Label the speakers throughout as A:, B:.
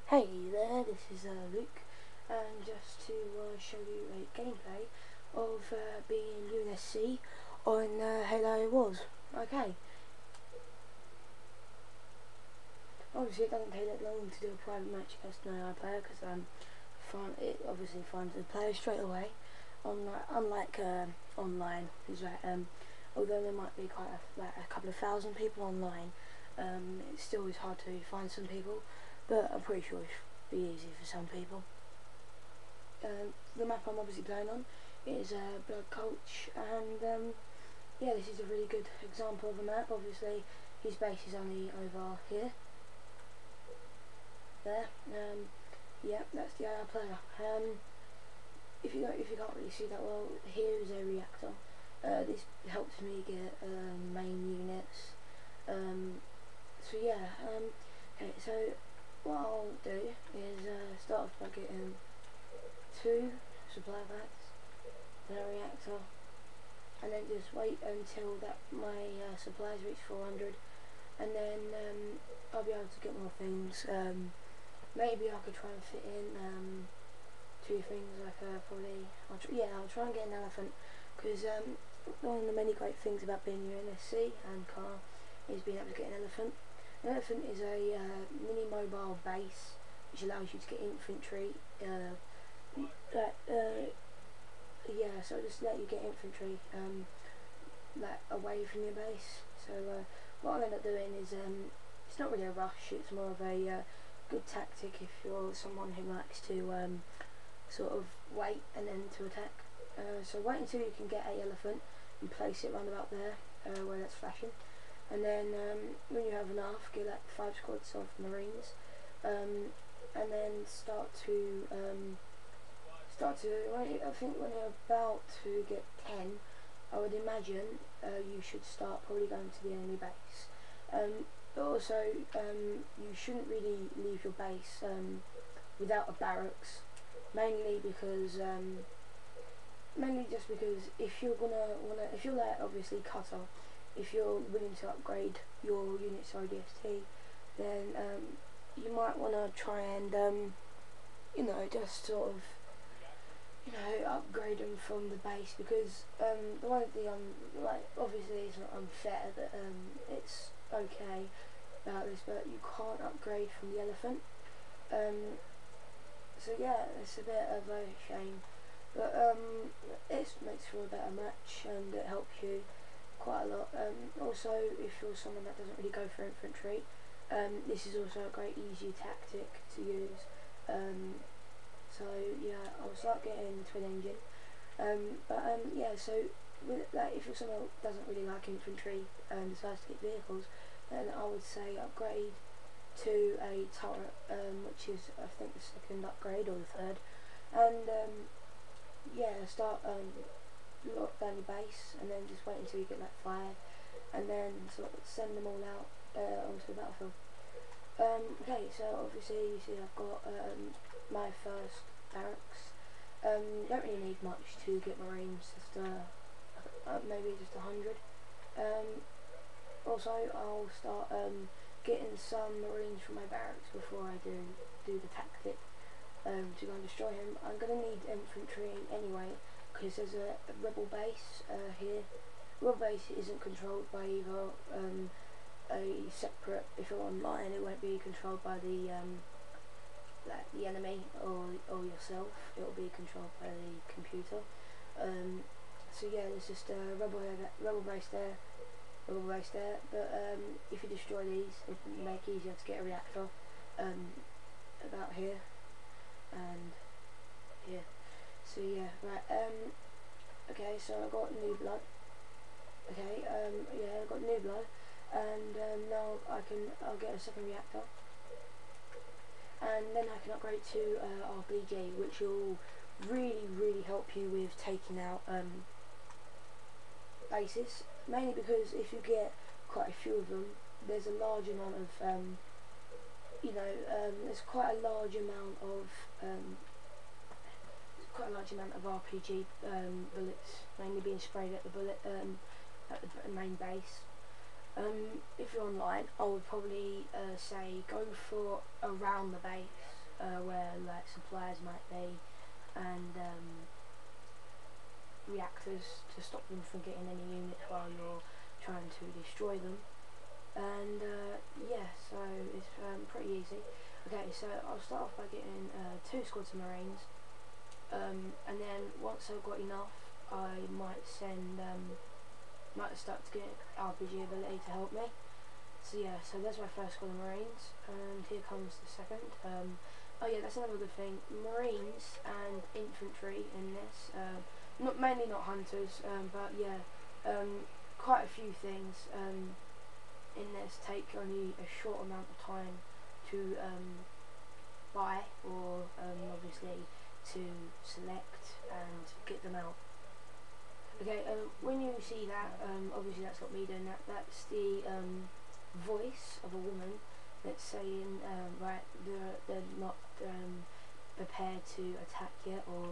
A: Hey there, this is Luke, and just to show you a gameplay of being UNSC on Halo Wars. Okay, obviously it doesn't take that long to do a private match against an AI player because it obviously finds the player straight away. Unlike online, is that although there might be quite a couple of thousand people online, it still is hard to find some people, but I'm pretty sure it's be easy for some people. The map I'm obviously playing on is Blood Coach, and yeah, this is a really good example of a map. Obviously his base is only over here, there. Yeah, that's the AI player. If you can't really see that well, here is a reactor. This helps me get main units. So yeah, okay, so what I'll do is start off by getting 2 supply packs, then a reactor, and then just wait until my supplies reach 400, and then I'll be able to get more things. Maybe I could try and fit in 2 things, like I'll try and get an elephant, because one of the many great things about being UNSC and car is being able to get an elephant. An elephant is a mini mobile base which allows you to get infantry. Yeah, so just let you get infantry away from your base. So what I'll end up doing is it's not really a rush. It's more of a good tactic if you're someone who likes to sort of wait and then to attack. So wait until you can get a elephant and place it round about there where that's flashing. And then when you have enough, get like 5 squads of marines, and then start to I think when you're about to get 10, I would imagine you should start probably going to the enemy base. But also you shouldn't really leave your base without a barracks, mainly just because if you're like obviously cutter, if you're willing to upgrade your units to ODST, then you might want to try and just sort of upgrade them from the base, because obviously it's not unfair that it's okay about this, but you can't upgrade from the elephant. So yeah, it's a bit of a shame, but it makes for a better match and it helps you quite a lot. Also, if you're someone that doesn't really go for infantry, this is also a great easy tactic to use. So yeah, I'll start getting the twin engine. Yeah, so if you're someone who doesn't really like infantry and decides to get vehicles, then I would say upgrade to a turret, which is I think the 2nd upgrade or the 3rd, and yeah, start lock down your base, and then just wait until you get like 5, and then sort of send them all out onto the battlefield. Okay, so obviously you see I've got my first barracks. Don't really need much to get marines, just maybe just 100. Also I'll start getting some marines from my barracks before I do the tactic to go and destroy him. I'm going to need infantry anyway, because there's a rebel base here. Rebel base isn't controlled by either a separate, if you're online it won't be controlled by the enemy or yourself, it will be controlled by the computer. So yeah, there's just a rebel base there, but if you destroy these, it will make it easier to get a reactor about here, and yeah, so yeah, right, okay, so I got new blood. Okay, yeah, I got new blood, and now I'll get a 2nd reactor, and then I can upgrade to RPG, which will really help you with taking out bases, mainly because if you get quite a few of them, there's a large amount of there's quite a large amount of RPG bullets mainly being sprayed at the main base. If you're online, I would probably say go for around the base, where like supplies might be, and reactors to stop them from getting any units while you're trying to destroy them. And yeah, so it's pretty easy. Okay, so I'll start off by getting 2 squads of Marines, and then once I've got enough, I might might start to get RPG ability to help me. So yeah, so there's my first squad of Marines, and here comes the second. Oh yeah, that's another good thing. Marines and infantry in this, mainly not hunters, but yeah, quite a few things in this take only a short amount of time to buy, or obviously to select and get them out. Okay, when you see that, obviously that's not me doing that, that's the voice of a woman that's saying, right, they're not prepared to attack yet, or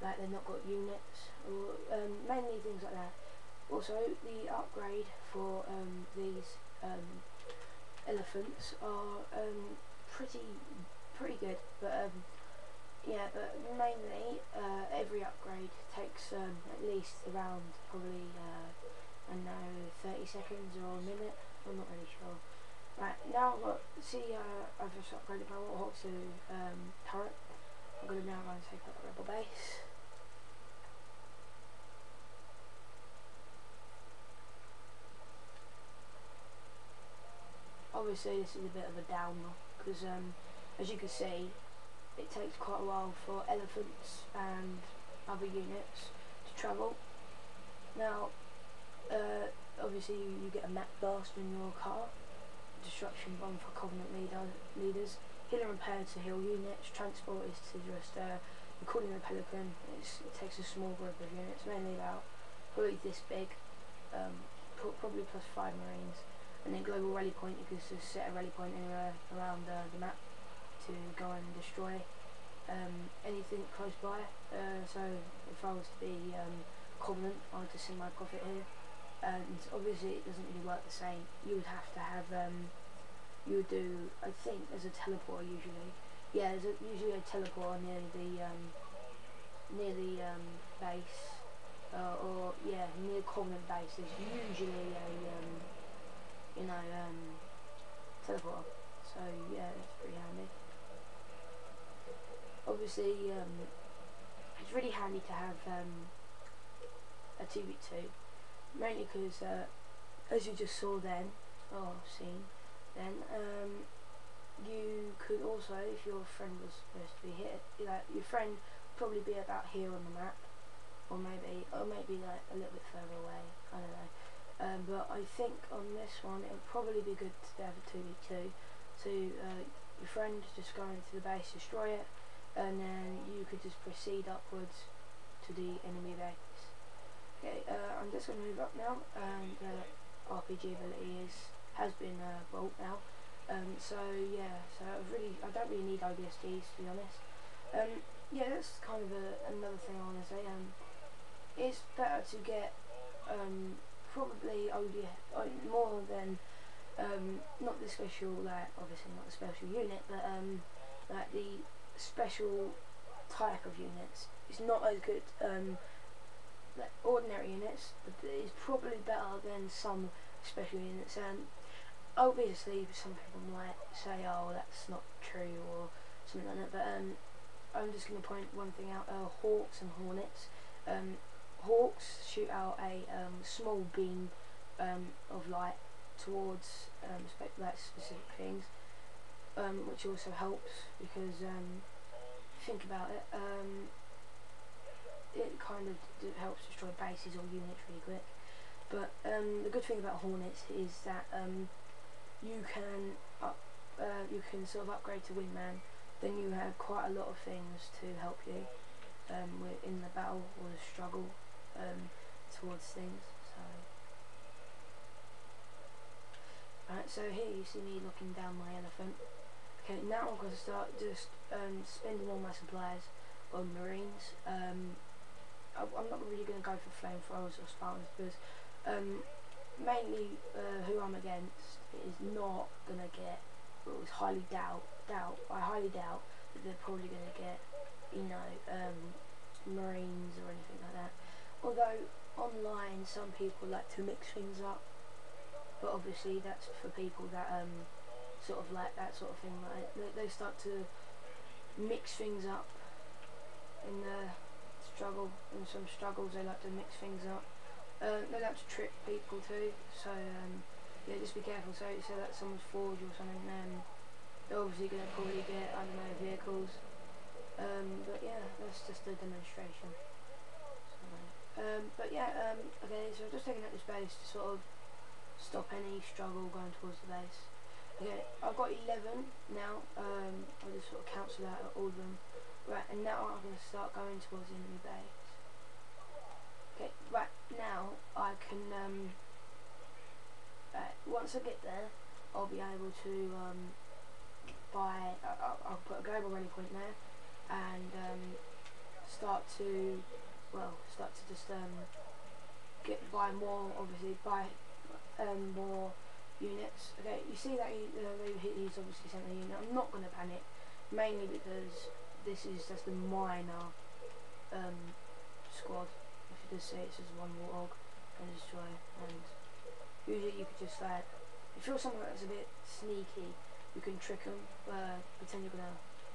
A: like they've not got units, or mainly things like that. Also, the upgrade for these elephants are pretty good, but yeah, but mainly every upgrade takes at least around probably I don't know, 30 seconds or a minute. I'm not really sure. Right, now I've just upgraded my Warthog to turret. I'm going to now go and take out the rebel base. Obviously this is a bit of a downer, because as you can see, it takes quite a while for elephants and other units to travel. Now, obviously you get a map blast in your car, destruction bomb for Covenant leaders, heal and repair to heal units, transport is to just, according to the Pelican, it takes a small group of units, mainly about probably this big, probably plus 5 Marines, and then global rally point, you can just set a rally point anywhere around the map to go and destroy anything close by. So if I was to be Covenant, I would just send my prophet here, and obviously it doesn't really work the same. You would have to have you would do, I think there's a teleporter usually. Yeah, there's usually a teleporter near the base, or yeah, near Covenant base. There's usually a teleporter. So yeah, it's pretty handy. Obviously, it's really handy to have a 2v2, mainly because as you just saw then, you could also, if your friend was supposed to be here, like your friend would probably be about here on the map, or maybe like a little bit further away. I don't know. But I think on this one it would probably be good to have a 2v2. So your friend just go into the base, destroy it, and then you could just proceed upwards to the enemy base. Okay, I'm just going to move up now, and RPG ability has been bought now. So yeah, so I don't really need ODSTs, to be honest. Yeah, that's kind of another thing I want to say. It's better to get probably more than not the special, like obviously not the special unit, but like the special type of units. It's not as good like ordinary units, but it's probably better than some special units. And obviously some people might say, oh, that's not true or something like that, but I'm just going to point one thing out. Hawks and Hornets. Hawks shoot out a small beam of light towards specific things, which also helps because think about it, it kind of helps destroy bases or units really quick. But the good thing about Hornets is that you can sort of upgrade to Wingman. Then you have quite a lot of things to help you in the battle or the struggle towards things. Right, so here you see me looking down my elephant. Okay, now I'm going to start just spending all my supplies on Marines. I'm not really going to go for flamethrowers or Spartans because mainly who I'm against is not going to get, I highly doubt they're probably going to get, you know, Marines or anything like that. Although online some people like to mix things up, but obviously that's for people that sort of like that sort of thing. Like they start to mix things up in the struggle. In some struggles they like to mix things up. They like to trick people too. So yeah, just be careful. So that someone's forged or something, then they're obviously going to probably get, I don't know, vehicles. But yeah, that's just a demonstration. So, but yeah, okay, so I've just taken out this base to sort of stop any struggle going towards the base. Okay, I've got 11 now. I'll just sort of cancel out all of them. Right, and now I'm going to start going towards the enemy base. Okay, right, now I can, once I get there, I'll be able to I'll put a global rally point there, and start to just buy more, obviously buy more units. Okay, you see that he's obviously sent a unit. I'm not going to panic, mainly because this is just a minor squad. If you just see it says one warthog and destroy, and usually you could just like, if you're someone that's a bit sneaky, you can trick them, pretend you're gonna